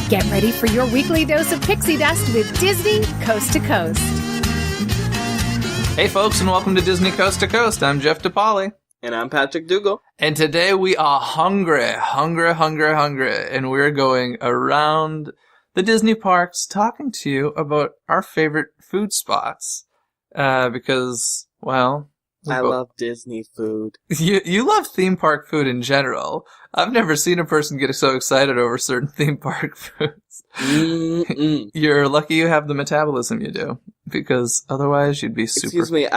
Get ready for your weekly dose of pixie dust with Disney Coast to Coast. Hey folks, and welcome to Disney Coast to Coast. I'm Jeff DePaoli. And I'm Patrick Dougal. And today we are hungry, and we're going around the Disney parks talking to you about our favorite food spots. Because, well... I love Disney food. You love theme park food in general. I've never seen a person get so excited over certain theme park foods. Mm-mm. You're lucky you have the metabolism you do, because otherwise you'd be super... Excuse me,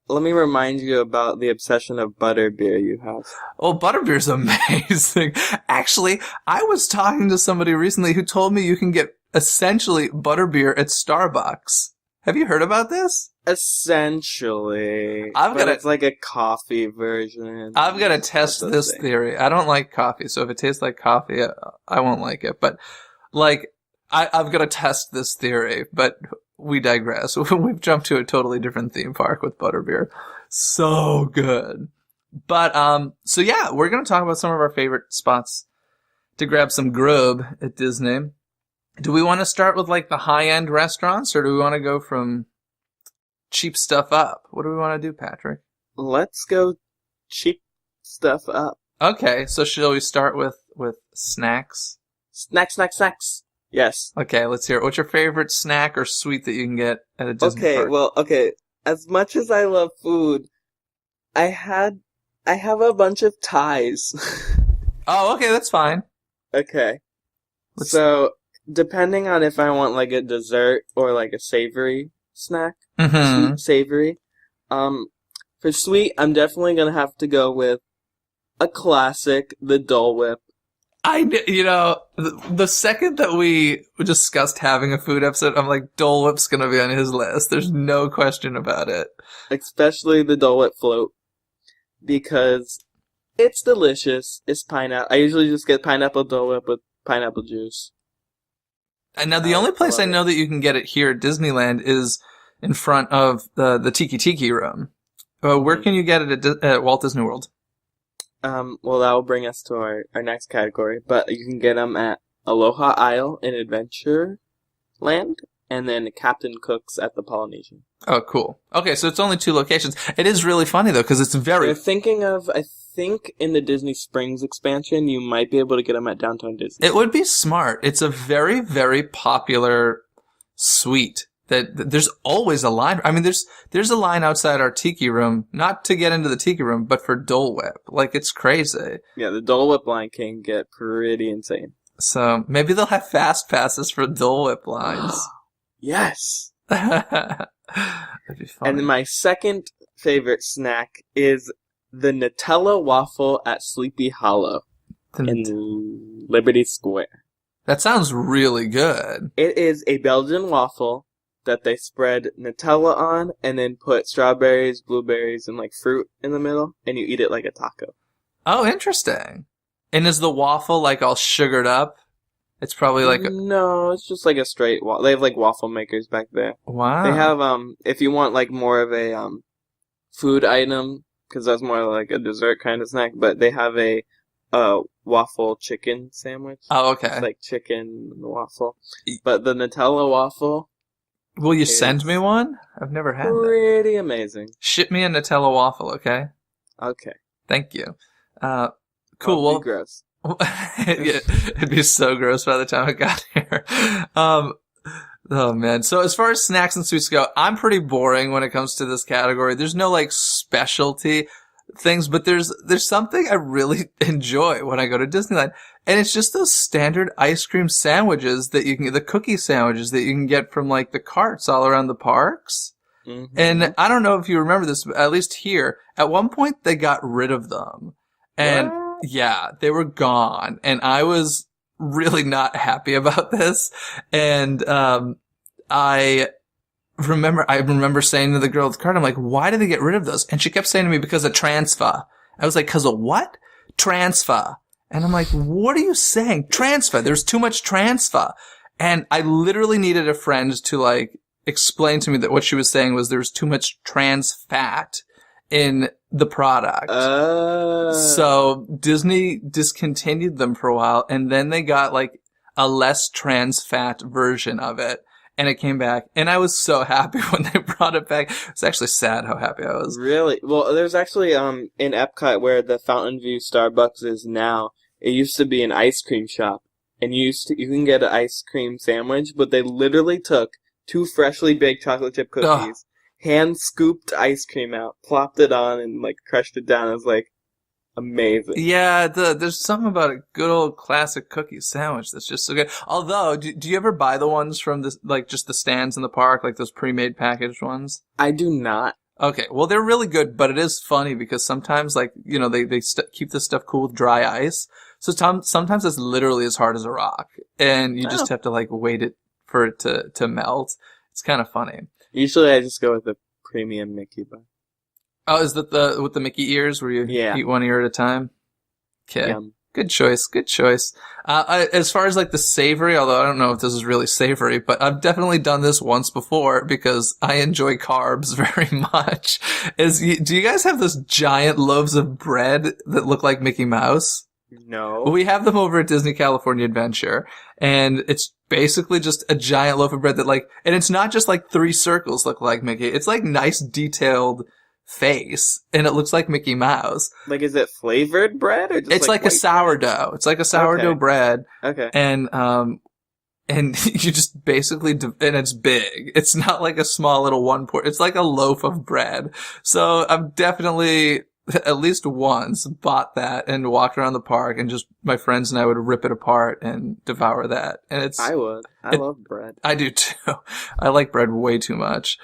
let me remind you about the obsession of butterbeer you have. Oh, butterbeer's amazing. Actually, I was talking to somebody recently who told me you can get essentially butterbeer at Starbucks. Have you heard about this? Essentially. It's like a coffee version. I've got to test this theory. I don't like coffee, so if it tastes like coffee, I won't like it. But, I've got to test this theory, but we digress. We've jumped to a totally different theme park with butterbeer. So good. But, so yeah, we're going to talk about some of our favorite spots to grab some grub at Disney. Do we want to start with, the high-end restaurants, or do we want to go from cheap stuff up? What do we want to do, Patrick? Let's go cheap stuff up. Okay, so shall we start with snacks? Snacks. Yes. Okay, let's hear it. What's your favorite snack or sweet that you can get at a Disney park? Okay. As much as I love food, I have a bunch of ties. Oh, okay, that's fine. Okay. So, depending on if I want, a dessert or, a savory snack, sweet, savory, for sweet, I'm definitely gonna have to go with a classic, the Dole Whip. The second that we discussed having a food episode, I'm like, Dole Whip's gonna be on his list. There's no question about it. Especially the Dole Whip float, because it's delicious. It's pineapple. I usually just get pineapple Dole Whip with pineapple juice. And now the only place I know that you can get it here at Disneyland is in front of the Tiki Room. Where can you get it at Walt Disney World? Well, that will bring us to our next category. But you can get them at Aloha Isle in Adventureland, and then Captain Cook's at the Polynesian. Oh, cool. Okay, so it's only 2 locations. It is really funny, though, because it's very... They're thinking of, I think in the Disney Springs expansion, you might be able to get them at Downtown Disney. It would be smart. It's a very, very popular suite. That there's always a line. I mean, there's a line outside our Tiki Room, not to get into the Tiki Room, but for Dole Whip. It's crazy. Yeah, the Dole Whip line can get pretty insane. So maybe they'll have fast passes for Dole Whip lines. Yes. That'd be fun. And then my second favorite snack is the Nutella waffle at Sleepy Hollow in Liberty Square. That sounds really good. It is a Belgian waffle that they spread Nutella on and then put strawberries, blueberries, and fruit in the middle, and you eat it like a taco. Oh, interesting. And is the waffle all sugared up? It's probably No, it's just a straight waffle. They have waffle makers back there. Wow. They have if you want more of a food item, because that's more like a dessert kind of snack, but they have a waffle chicken sandwich. Oh, okay. It's chicken and waffle. But the Nutella waffle... Will you send me one? I've never had that. Pretty amazing. Ship me a Nutella waffle, okay? Okay. Thank you. Cool. Well, gross. It'd be so gross by the time I got here. Oh man. So as far as snacks and sweets go, I'm pretty boring when it comes to this category. There's no specialty things, but there's something I really enjoy when I go to Disneyland. And it's just those standard ice cream sandwiches that you can get, the cookie sandwiches that you can get from the carts all around the parks. Mm-hmm. And I don't know if you remember this, but at least here, at one point they got rid of them. And yeah, they were gone. And I was really not happy about this. And I remember saying to the girl at the cart, I'm like, why did they get rid of those? And she kept saying to me, because of transfer. I was like, because of what? Transfer. And I'm like, what are you saying? Transfer. There's too much transfer. And I literally needed a friend to explain to me that what she was saying was there's too much trans fat in the product. So Disney discontinued them for a while, and then they got a less trans fat version of it. And it came back, and I was so happy when they brought it back. It was actually sad how happy I was. Really? Well, there's actually, in Epcot where the Fountain View Starbucks is now, it used to be an ice cream shop. And you can get an ice cream sandwich, but they literally took 2 freshly baked chocolate chip cookies, hand scooped ice cream out, plopped it on, and like crushed it down. It was like amazing. Yeah, there's something about a good old classic cookie sandwich that's just so good. Although, do you ever buy the ones from this, like just the stands in the park, like those pre-made packaged ones? I do not. Okay, well they're really good, but it is funny because sometimes, like, you know, they keep this stuff cool with dry ice. So sometimes it's literally as hard as a rock, and you just have to like wait for it to melt. It's kind of funny. Usually I just go with the premium Mickey bar. Oh, is that with the Mickey ears where you eat one ear at a time? Okay. Yum. Good choice. Good choice. As far as like the savory, although I don't know if this is really savory, but I've definitely done this once before because I enjoy carbs very much. Do you guys have those giant loaves of bread that look like Mickey Mouse? No. We have them over at Disney California Adventure, and it's basically just a giant loaf of bread that and it's not just like 3 circles look like Mickey. It's like nice detailed face, and it looks like Mickey Mouse. Like, is it flavored bread or just it's like a sourdough. Bread? It's like a sourdough bread. Okay. And you just basically, and it's big. It's not like a small little one port. It's like a loaf of bread. So I've definitely at least once bought that and walked around the park, and just my friends and I would rip it apart and devour that. And I love bread. I do too. I like bread way too much.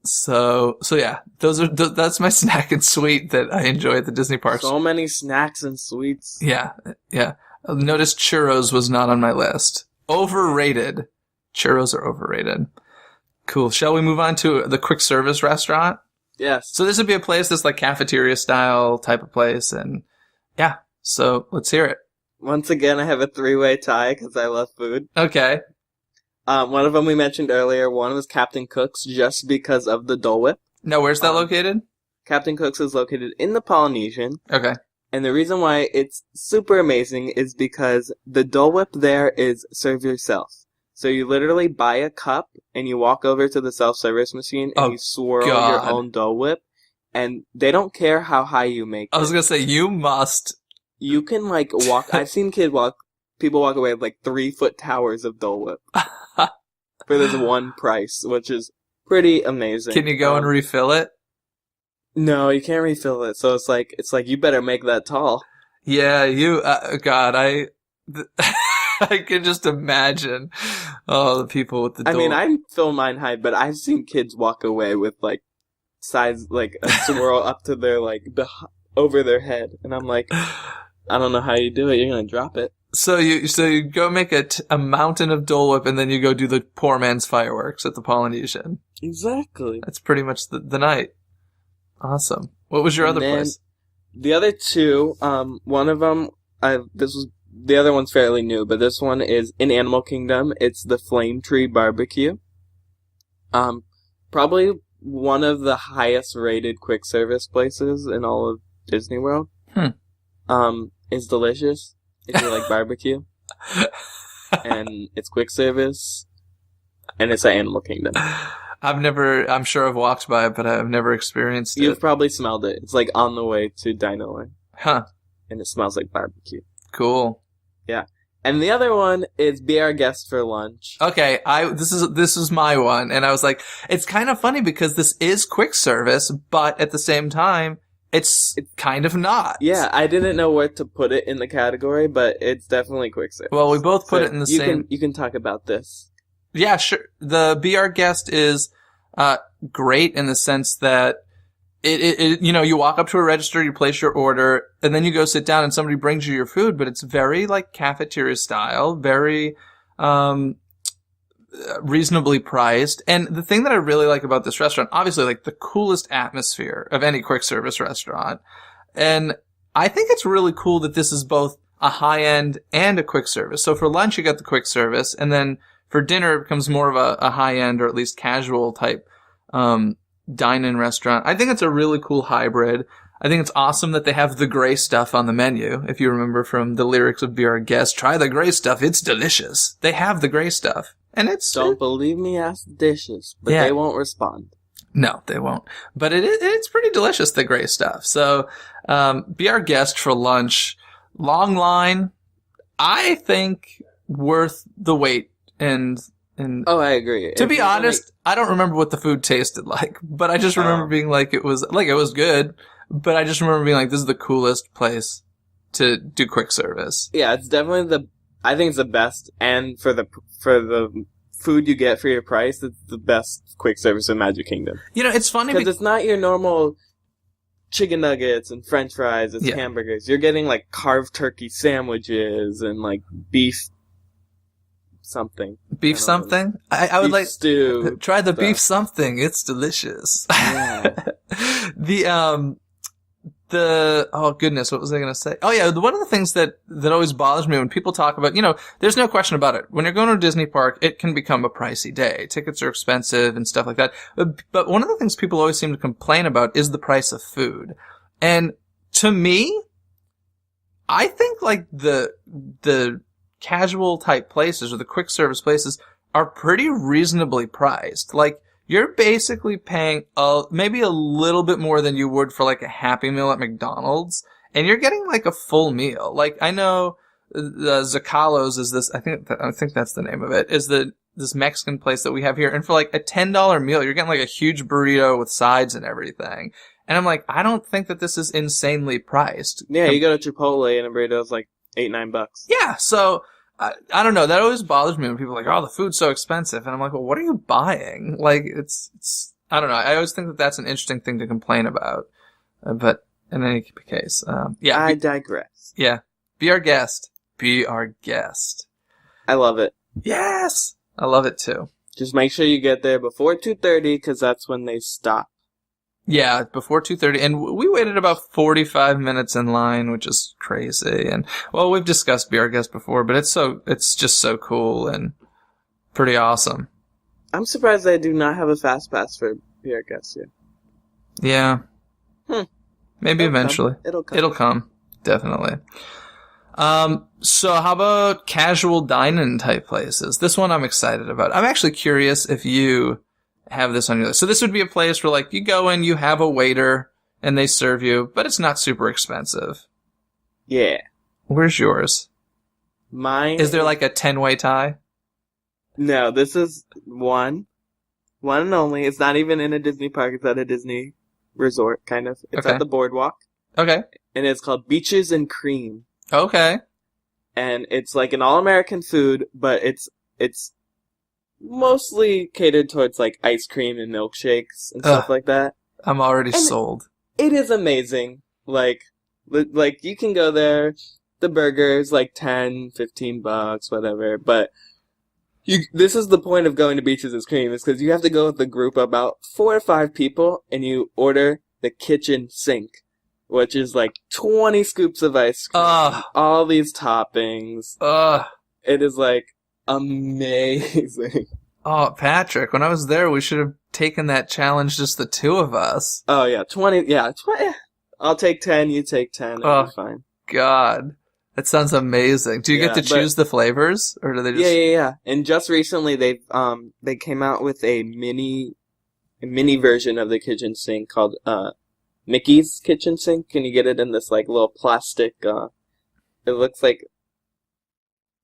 So yeah, that's my snack and sweet that I enjoy at the Disney parks. So many snacks and sweets. Yeah. Notice churros was not on my list. Overrated. Churros are overrated. Cool. Shall we move on to the quick service restaurant? Yes. So this would be a place that's like cafeteria style type of place, and yeah. So let's hear it. Once again, I have a 3-way tie because I love food. Okay. One of them we mentioned earlier. One was Captain Cook's, just because of the Dole Whip. Now, where's that located? Captain Cook's is located in the Polynesian. Okay. And the reason why it's super amazing is because the Dole Whip there is serve yourself. So you literally buy a cup and you walk over to the self-service machine and you swirl your own Dole Whip. And they don't care how high you make it. I was going to say, you must. You can walk. I've seen people walk away with 3-foot towers of Dole Whip for this one price, which is pretty amazing. Can you go and refill it? No, you can't refill it. So it's like you better make that tall. Yeah, I can just imagine. Oh, the people with the Dole. I mean, I fill mine high, but I've seen kids walk away with size a swirl up to their over their head, and I'm like, I don't know how you do it. You're gonna drop it. So you go make a mountain of Dole Whip, and then you go do the poor man's fireworks at the Polynesian. Exactly. That's pretty much the night. Awesome. What was your other place? The other two, one of them, the other one's fairly new, but this one is in Animal Kingdom. It's the Flame Tree Barbecue. Probably one of the highest rated quick service places in all of Disney World. It's delicious if you like barbecue. And it's quick service. And it's at Animal Kingdom. I'm sure I've walked by it, but I've never experienced it. You've probably smelled it. It's on the way to Dine. Huh. And it smells like barbecue. Cool. Yeah. And the other one is Be Our Guest for Lunch. Okay, this is my one, and I was like, it's kind of funny because this is quick service, but at the same time, it's kind of not. Yeah, I didn't know where to put it in the category, but it's definitely quick service. Well, we both put it in the same. You can talk about this. Yeah, sure. The Be Our Guest is great in the sense that you walk up to a register, you place your order, and then you go sit down and somebody brings you your food, but it's very cafeteria style, very reasonably priced. And the thing that I really like about this restaurant, obviously the coolest atmosphere of any quick service restaurant. And I think it's really cool that this is both a high end and a quick service. So for lunch, you got the quick service, and then for dinner, it becomes more of a high end or at least casual type dine-in restaurant. I think it's a really cool hybrid. I think it's awesome that they have the gray stuff on the menu. If you remember from the lyrics of Be Our Guest, try the gray stuff. It's delicious. They have the gray stuff. And it's... Don't believe me, ask the dishes. But they won't respond. No, they won't. But it's pretty delicious, the gray stuff. So, Be Our Guest for lunch. Long line. I think worth the wait. And oh, I agree. To be honest, I don't remember what the food tasted like. But I just remember being like, it was good. But I just remember being like, this is the coolest place to do quick service. Yeah, it's definitely I think it's the best, and for the food you get for your price, it's the best quick service in Magic Kingdom. You know, it's funny because it's not your normal chicken nuggets and French fries. It's hamburgers. You're getting like carved turkey sandwiches and like beef something. Beef something? I would like stew. Try the beef something. It's delicious. Yeah. Oh goodness, what was I going to say? Oh yeah, one of the things that always bothers me when people talk about, there's no question about it. When you're going to a Disney park, it can become a pricey day. Tickets are expensive and stuff like that. But one of the things people always seem to complain about is the price of food. And to me, I think like the casual type places or the quick service places are pretty reasonably priced. Like, you're basically paying maybe a little bit more than you would for like a Happy Meal at McDonald's, and you're getting like a full meal. Like, I know the Zacalo's is this, I think that's the name of it, is this Mexican place that we have here, and for like a $10 meal, you're getting like a huge burrito with sides and everything. And I'm like, I don't think that this is insanely priced. Yeah, you go to Chipotle and a burrito is like $8-9. Yeah, so I don't know. That always bothers me when people are like, oh, the food's so expensive. And I'm like, well, what are you buying? Like, it's I don't know. I always think that that's an interesting thing to complain about. But in any case, I digress. Yeah. Be our guest. Be our guest. I love it. Yes! I love it too. Just make sure you get there before 2:30 because that's when they stop. Yeah, before 2:30, and we waited about 45 minutes in line, which is crazy. And well, we've discussed Be Our Guest before, but it's just so cool and pretty awesome. I'm surprised they do not have a fast pass for Be Our Guest yet. Yeah, maybe eventually It'll come. It'll come, definitely. So how about casual dine-in type places? This one I'm excited about. I'm actually curious if you have this on your list. So this would be a place where, like, you go in, you have a waiter, and they serve you, but it's not super expensive. Yeah. Where's yours? Mine is there like a 10-way tie? No, this is one and only. It's not even in a Disney park. It's at a Disney resort, kind of. It's at the Boardwalk. Okay. And it's called Beaches and Cream. Okay. And it's like an all-American food, but it's mostly catered towards like ice cream and milkshakes and stuff like that. I'm already sold. It is amazing. Like you can go there. The burgers like $10-15, whatever. But this is the point of going to Beaches and Cream, is because you have to go with a group of about 4 or 5 people, and you order the kitchen sink, which is like 20 scoops of ice cream, all these toppings. It is like amazing. Oh, Patrick, when I was there, we should have taken that challenge, just the two of us. Oh, yeah. 20. Yeah, 20. I'll take 10, you take 10. It'll be fine. God. That sounds amazing. Do you get to choose the flavors? Or do they just... Yeah. And just recently, they came out with a mini version of the kitchen sink called Mickey's Kitchen Sink. And you get it in this like little plastic, it looks like,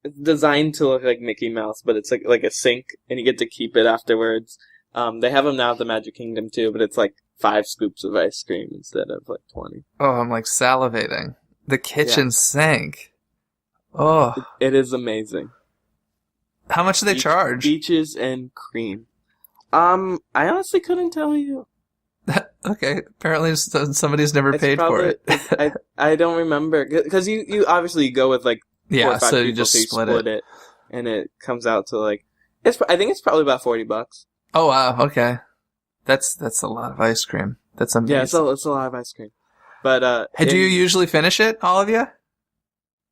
it's designed to look like Mickey Mouse, but it's like a sink, and you get to keep it afterwards. They have them now at the Magic Kingdom too, but it's like 5 scoops of ice cream instead of like 20. Oh, I'm like salivating. The kitchen sink. Oh. It is amazing. How much do they charge? Beaches and Cream. I honestly couldn't tell you. Okay, apparently somebody's never paid for it. I don't remember, because you obviously go with like 4 or 5 so people, you just split it, and it comes out to like I think it's probably about $40. Oh wow, okay, that's a lot of ice cream. That's amazing. Yeah, it's a lot of ice cream. But do you usually finish it, all of you?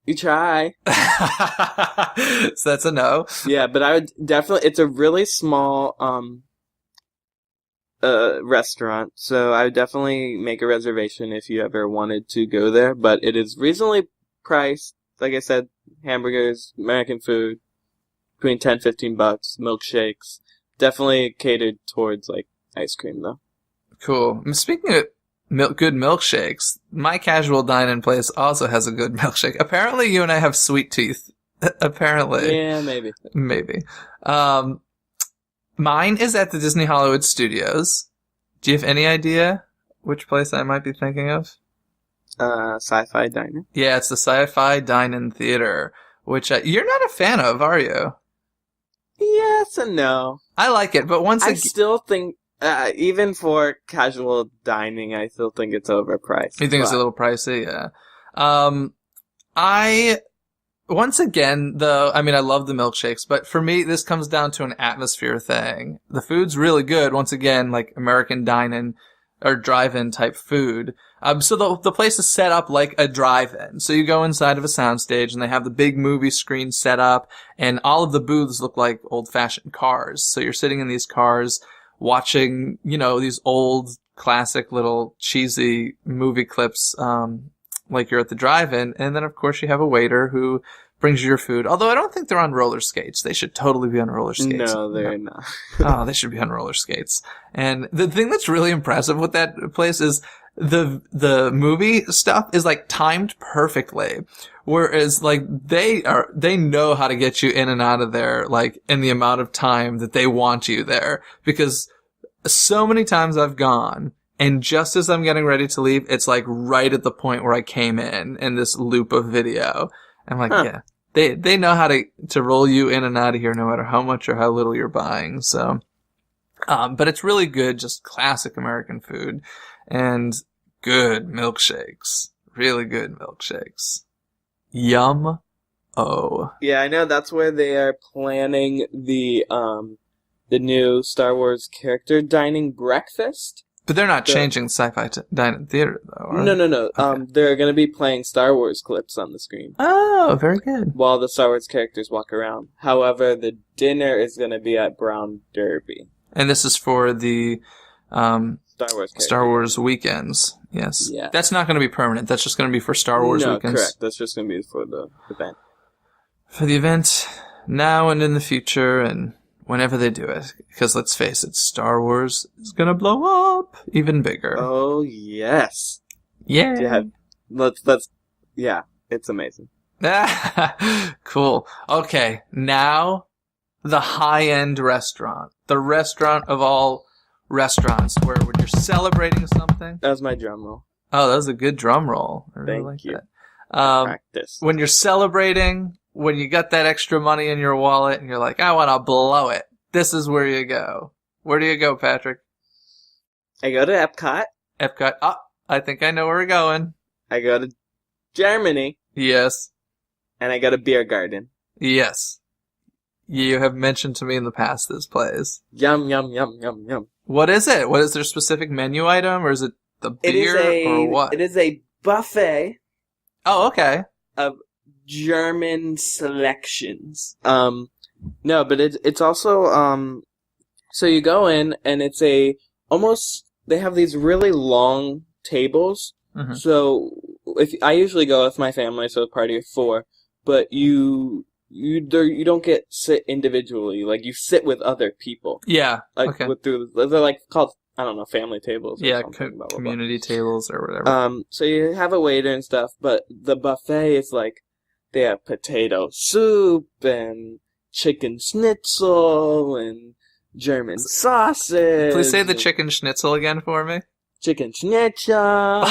You try. So that's a no. Yeah, but I would definitely. It's a really small restaurant, so I would definitely make a reservation if you ever wanted to go there. But it is reasonably priced. Like I said, hamburgers, American food, between $10-15, milkshakes. Definitely catered towards like ice cream though. Cool. Speaking of good milkshakes, my casual dine-in place also has a good milkshake. Apparently, you and I have sweet teeth. Apparently. Yeah, maybe. Maybe. Mine is at the Disney Hollywood Studios. Do you have any idea which place I might be thinking of? Sci-Fi Diner. Yeah, it's the Sci-Fi Dine-In Theater, which you're not a fan of, are you? Yes and no. I like it, but I still think, even for casual dining, I still think it's overpriced. You think it's a little pricey? Yeah. Once again, though, I mean, I love the milkshakes, but for me, this comes down to an atmosphere thing. The food's really good. Once again, like American dine-in or drive-in type food. So the place is set up like a drive-in. So you go inside of a soundstage and they have the big movie screen set up and all of the booths look like old-fashioned cars. So you're sitting in these cars watching, these old classic little cheesy movie clips, like you're at the drive-in, and then of course you have a waiter who brings you your food. Although I don't think they're on roller skates. They should totally be on roller skates. No, they're not. Oh, they should be on roller skates. And the thing that's really impressive with that place is the movie stuff is like timed perfectly. Whereas like they know how to get you in and out of there like in the amount of time that they want you there. Because so many times I've gone, and just as I'm getting ready to leave, it's like right at the point where I came in this loop of video. I'm like, yeah, they know how to roll you in and out of here no matter how much or how little you're buying. So, but it's really good, just classic American food and good milkshakes, really good milkshakes. Yummo. Yeah, I know that's where they are planning the new Star Wars character dining breakfast. But they're not changing Sci-Fi Dine-In Theater, though, are they? No. Okay. They're going to be playing Star Wars clips on the screen. Oh, very good. While the Star Wars characters walk around. However, the dinner is going to be at Brown Derby. And this is for the Star Wars weekends. Yes. Yeah. That's not going to be permanent. That's just going to be for Star Wars weekends. No, correct. That's just going to be for the event. For the event, now and in the future, and whenever they do it. Because let's face it, Star Wars is going to blow up even bigger. Oh, yes. Yeah. Yeah, it's amazing. Cool. Okay, now the high-end restaurant. The restaurant of all restaurants, where when you're celebrating something. That was my drum roll. Oh, that was a good drum roll. I really like that. Practice. When you're celebrating, when you got that extra money in your wallet and you're like, I want to blow it, this is where you go. Where do you go, Patrick? I go to Epcot. Epcot. Oh, I think I know where we're going. I go to Germany. Yes. And I go to Biergarten. Yes. You have mentioned to me in the past this place. Yum, yum, yum, yum, yum. What is it? What is their specific menu item? Or is it the beer or what? It is a buffet. Oh, okay. Of German selections. No, but it's also, so you go in and it's they have these really long tables. Mm-hmm. So I usually go with my family, so a party of 4, but you don't get sit individually. Like, you sit with other people. Yeah. Like, okay. They're like called, I don't know, family tables. Or something, community tables or whatever. So you have a waiter and stuff, but the buffet is like, they have potato soup and chicken schnitzel and German sausage. Please say the chicken schnitzel again for me. Chicken schnitzel.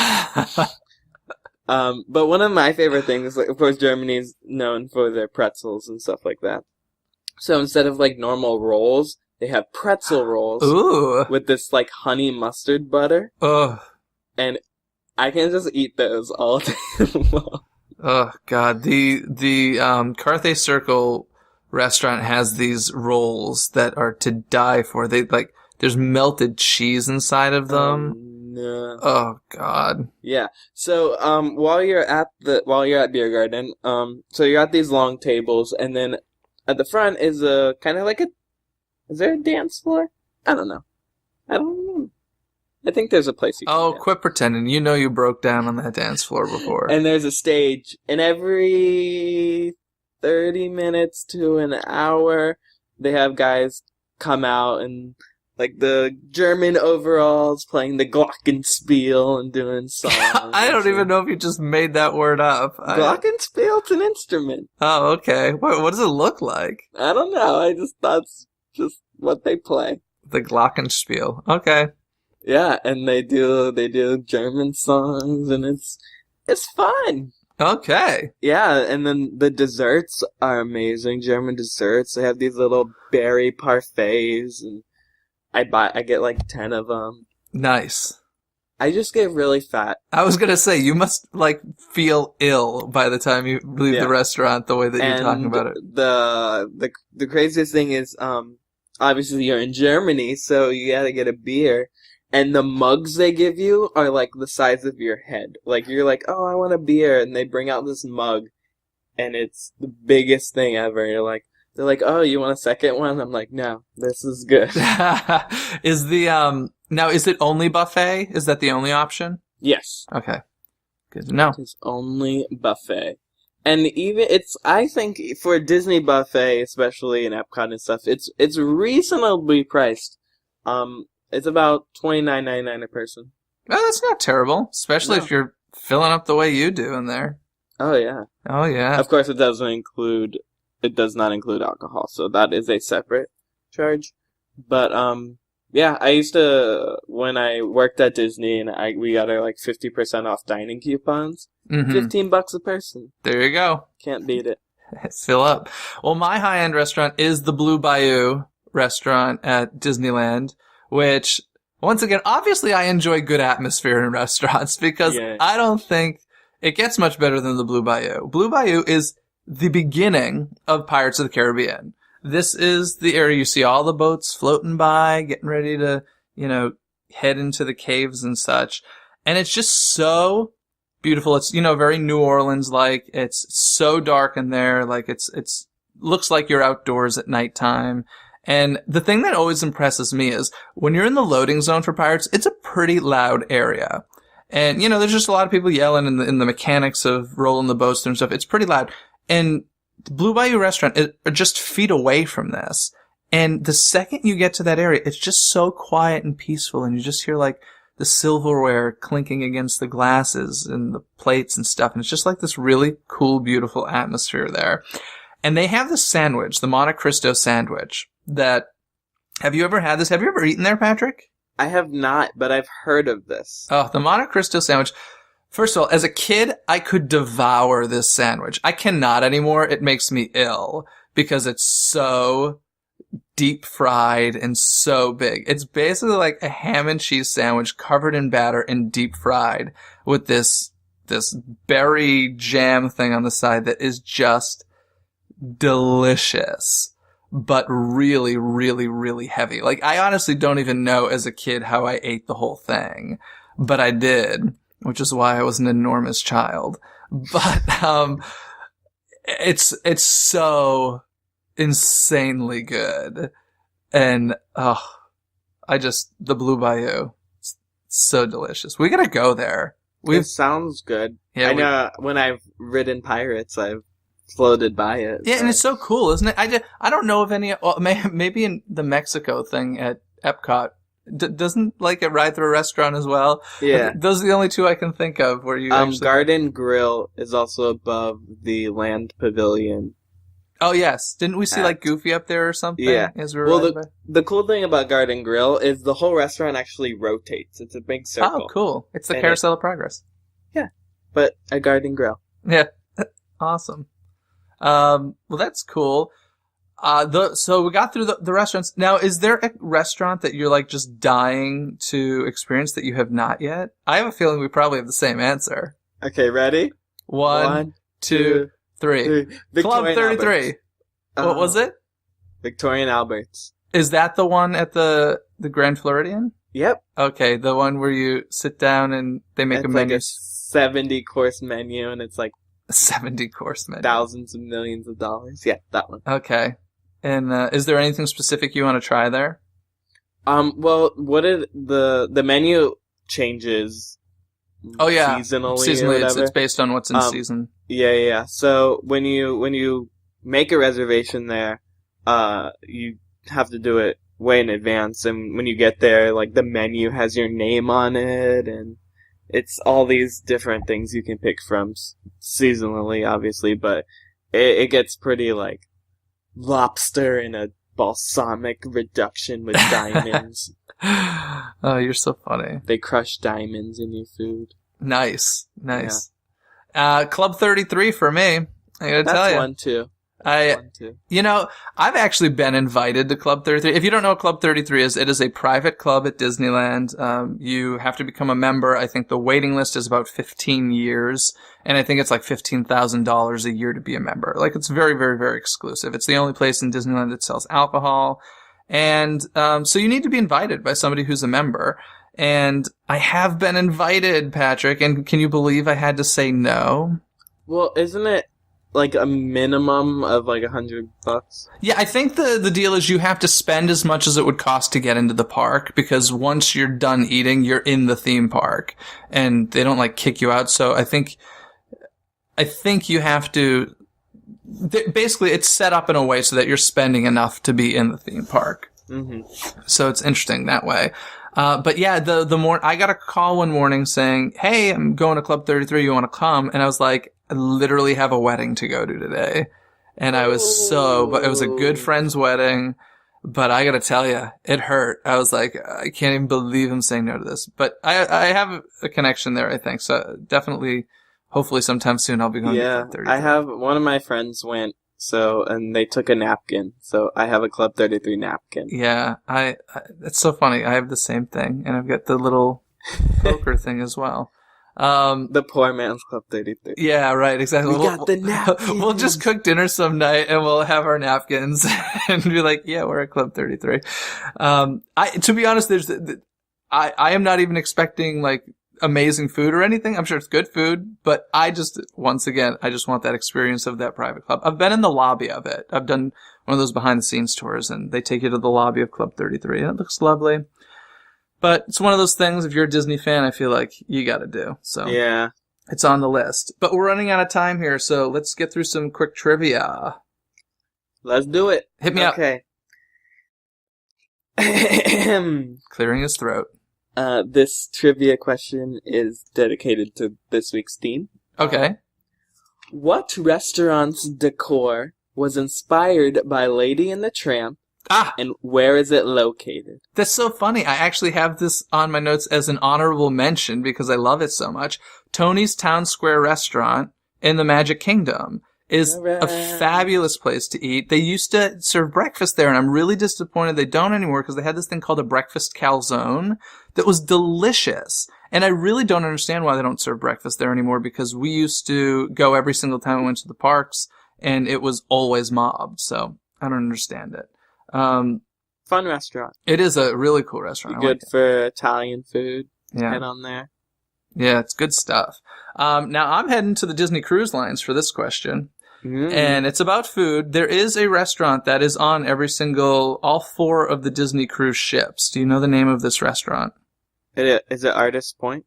But one of my favorite things, like, of course, Germany is known for their pretzels and stuff like that. So instead of like normal rolls, they have pretzel rolls. Ooh. With this like honey mustard butter. Ugh. And I can just eat those all day long. Oh God, the Carthay Circle restaurant has these rolls that are to die for. There's melted cheese inside of them. No. Oh God. Yeah. So while you're at Biergarten, so you're at these long tables, and then at the front is a kind of like is there a dance floor? I don't know. I think there's a place you can dance. Quit pretending. You know you broke down on that dance floor before. And there's a stage, and every 30 minutes to an hour, they have guys come out and, like, the German overalls playing the glockenspiel and doing songs. I don't even know if you just made that word up. Glockenspiel, it's an instrument. Oh, okay. What does it look like? I don't know. That's just what they play. The glockenspiel. Okay. Yeah, and they do German songs, and it's fun. Okay. Yeah, and then the desserts are amazing. German desserts. They have these little berry parfaits, and I get like 10 of them. Nice. I just get really fat. I was gonna say, you must like feel ill by the time you leave the restaurant the way that you're talking about it. The craziest thing is, obviously you're in Germany, so you gotta get a beer. And the mugs they give you are like the size of your head. Like, you're like, oh, I want a beer. And they bring out this mug. And it's the biggest thing ever. They're like, oh, you want a second one? I'm like, no, this is good. Now, is it only buffet? Is that the only option? Yes. Okay. Good to know. It's only buffet. And I think for a Disney buffet, especially in Epcot and stuff, it's reasonably priced. It's about $29.99 a person. Oh, that's not terrible, especially if you're filling up the way you do in there. Oh yeah. Oh yeah. Of course, it does not include alcohol, so that is a separate charge. But yeah, I used to, when I worked at Disney, and we got our like 50% off dining coupons. Mm-hmm. $15 a person. There you go. Can't beat it. Fill up. Well, my high-end restaurant is the Blue Bayou restaurant at Disneyland. Which, once again, obviously I enjoy good atmosphere in restaurants because I don't think it gets much better than the Blue Bayou. Blue Bayou is the beginning of Pirates of the Caribbean. This is the area you see all the boats floating by, getting ready to, head into the caves and such. And it's just so beautiful. It's, very New Orleans-like. It's so dark in there. Like, it's looks like you're outdoors at nighttime. And the thing that always impresses me is when you're in the loading zone for Pirates, it's a pretty loud area. And, there's just a lot of people yelling in the mechanics of rolling the boats and stuff. It's pretty loud. And the Blue Bayou restaurant are just feet away from this. And the second you get to that area, it's just so quiet and peaceful. And you just hear like the silverware clinking against the glasses and the plates and stuff. And it's just like this really cool, beautiful atmosphere there. And they have this sandwich, the Monte Cristo sandwich. Have you ever had this? Have you ever eaten there, Patrick? I have not, but I've heard of this. Oh, the Monte Cristo sandwich. First of all, as a kid, I could devour this sandwich. I cannot anymore. It makes me ill because it's so deep fried and so big. It's basically like a ham and cheese sandwich covered in batter and deep fried with this berry jam thing on the side that is just delicious. But really, really, really heavy. Like, I honestly don't even know as a kid how I ate the whole thing. But I did, which is why I was an enormous child. But, it's so insanely good. And, the Blue Bayou, it's so delicious. We gotta go there. It sounds good. Yeah, I know when I've ridden Pirates, I've floated by it. Yeah, and it's so cool, isn't it? I don't know of any. Well, maybe in the Mexico thing at Epcot, doesn't like it ride through a restaurant as well. Yeah, those are the only two I can think of where you. Garden Grill is also above the Land Pavilion. Oh yes, didn't we see like Goofy up there or something? Yeah. As we were the cool thing about Garden Grill is the whole rrestaurant actually rotates. It's a big circle. Oh, cool! It's the Carousel of Progress. Yeah, but a Garden Grill. Yeah, awesome. Well, that's cool. So we got through the restaurants. Now, is there a restaurant that you're like just dying to experience that you have not yet? I have a feeling we probably have the same answer. Okay, ready? One, two, three. Club 33. What was it? Victorian Alberts. Is that the one at the Grand Floridian? Yep. Okay, the one where you sit down and they make a menu. Like a 70-course menu, and it's like 70-course menu. Thousands of millions of dollars. Yeah, that one. Okay. And is there anything specific you want to try there? Well, what did the menu changes? Oh yeah, seasonally or whatever. it's based on what's in season. Yeah. So when you make a reservation there, you have to do it way in advance, and when you get there, like the menu has your name on it, and it's all these different things you can pick from seasonally, obviously, but it gets pretty like lobster in a balsamic reduction with diamonds. Oh, you're so funny. They crush diamonds in your food. Nice. Club 33 for me. I gotta tell you. That's one too. I've actually been invited to Club 33. If you don't know what Club 33 is, it is a private club at Disneyland. You have to become a member. I think the waiting list is about 15 years, and I think it's like $15,000 a year to be a member. Like, it's very, very, very exclusive. It's the only place in Disneyland that sells alcohol, and so you need to be invited by somebody who's a member. And I have been invited, Patrick, and can you believe I had to say no? Well, isn't it like a minimum of like $100? Yeah, I think the deal is you have to spend as much as it would cost to get into the park, because once you're done eating, you're in the theme park, and they don't like kick you out. So I think you have to. Basically, it's set up in a way so that you're spending enough to be in the theme park. Mm-hmm. So it's interesting that way. But yeah, I got a call one morning saying, "Hey, I'm going to Club 33. You want to come?" And I was like, I literally have a wedding to go to today. And I was but it was a good friend's wedding, but I gotta tell you, it hurt. I was like, I can't even believe I'm saying no to this. But I have a connection there, I think. So definitely, hopefully sometime soon I'll be going to Club 33. I have, one of my friends went, and they took a napkin. So I have a Club 33 napkin. Yeah, it's so funny. I have the same thing, and I've got the little poker thing as well. The poor man's Club 33. Yeah, right, exactly. We got the napkins. We'll just cook dinner some night and we'll have our napkins and be like, yeah, we're at Club 33. To be honest, I am not even expecting like amazing food or anything. I'm sure it's good food, but I just want that experience of that private club. I've been in the lobby of it. I've done one of those behind the scenes tours, and they take you to the lobby of Club 33, and it looks lovely. But it's one of those things, if you're a Disney fan, I feel like you gotta do. So yeah, it's on the list. But we're running out of time here, so let's get through some quick trivia. Let's do it. Hit me up. Okay. Clearing his throat. This trivia question is dedicated to this week's theme. Okay. What restaurant's decor was inspired by Lady and the Tramp? And where is it located? That's so funny. I actually have this on my notes as an honorable mention because I love it so much. Tony's Town Square Restaurant in the Magic Kingdom is a fabulous place to eat. They used to serve breakfast there, and I'm really disappointed they don't anymore because they had this thing called a breakfast calzone that was delicious. And I really don't understand why they don't serve breakfast there anymore, because we used to go every single time we went to the parks, and it was always mobbed. So I don't understand it. Fun restaurant. It is a really cool restaurant. Good for Italian food. Yeah. Head on there. Yeah, it's good stuff. Now I'm heading to the Disney Cruise Lines for this question. And it's about food. There is a restaurant that is on all 4 of the Disney cruise ships. Do you know the name of this restaurant? Is it Artist Point?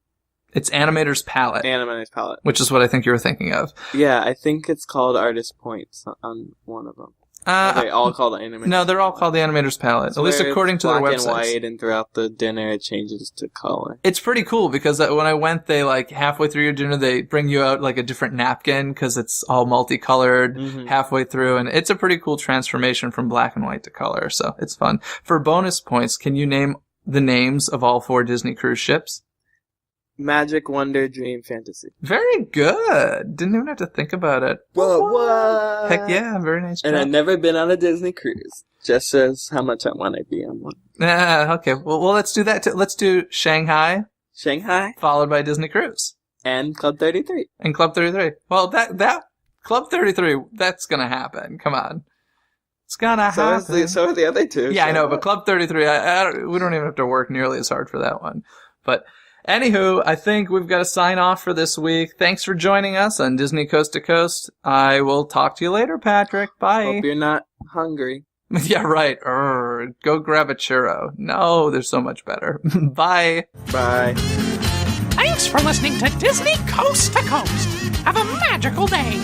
It's Animator's Palette. Animator's Palette. Which is what I think you were thinking of. Yeah, I think it's called Artist Point on one of them. Are they all called the Animator's? No, they're all called the Animator's Palette. At least according to their website. Black and white, and throughout the dinner it changes to color. It's pretty cool because when I went, they like halfway through your dinner they bring you out like a different napkin because it's all multicolored halfway through, and it's a pretty cool transformation from black and white to color. So it's fun. For bonus points, can you name the names of all 4 Disney cruise ships? Magic, Wonder, Dream, Fantasy. Very good. Didn't even have to think about it. What? Heck yeah, very nice job. And I've never been on a Disney cruise. Just says how much I want to be on one. Okay. Well, let's do that. Let's do Shanghai. Shanghai. Followed by Disney Cruise. And Club 33. And Club 33. Well, that Club 33, that's gonna happen. Come on. It's gonna happen. So are the other 2. Yeah, I know, but Club 33, we don't even have to work nearly as hard for that one. But anywho, I think we've got to sign off for this week. Thanks for joining us on Disney Coast to Coast. I will talk to you later, Patrick. Bye. Hope you're not hungry. Yeah, right. Go grab a churro. No, they're so much better. Bye. Bye. Thanks for listening to Disney Coast to Coast. Have a magical day.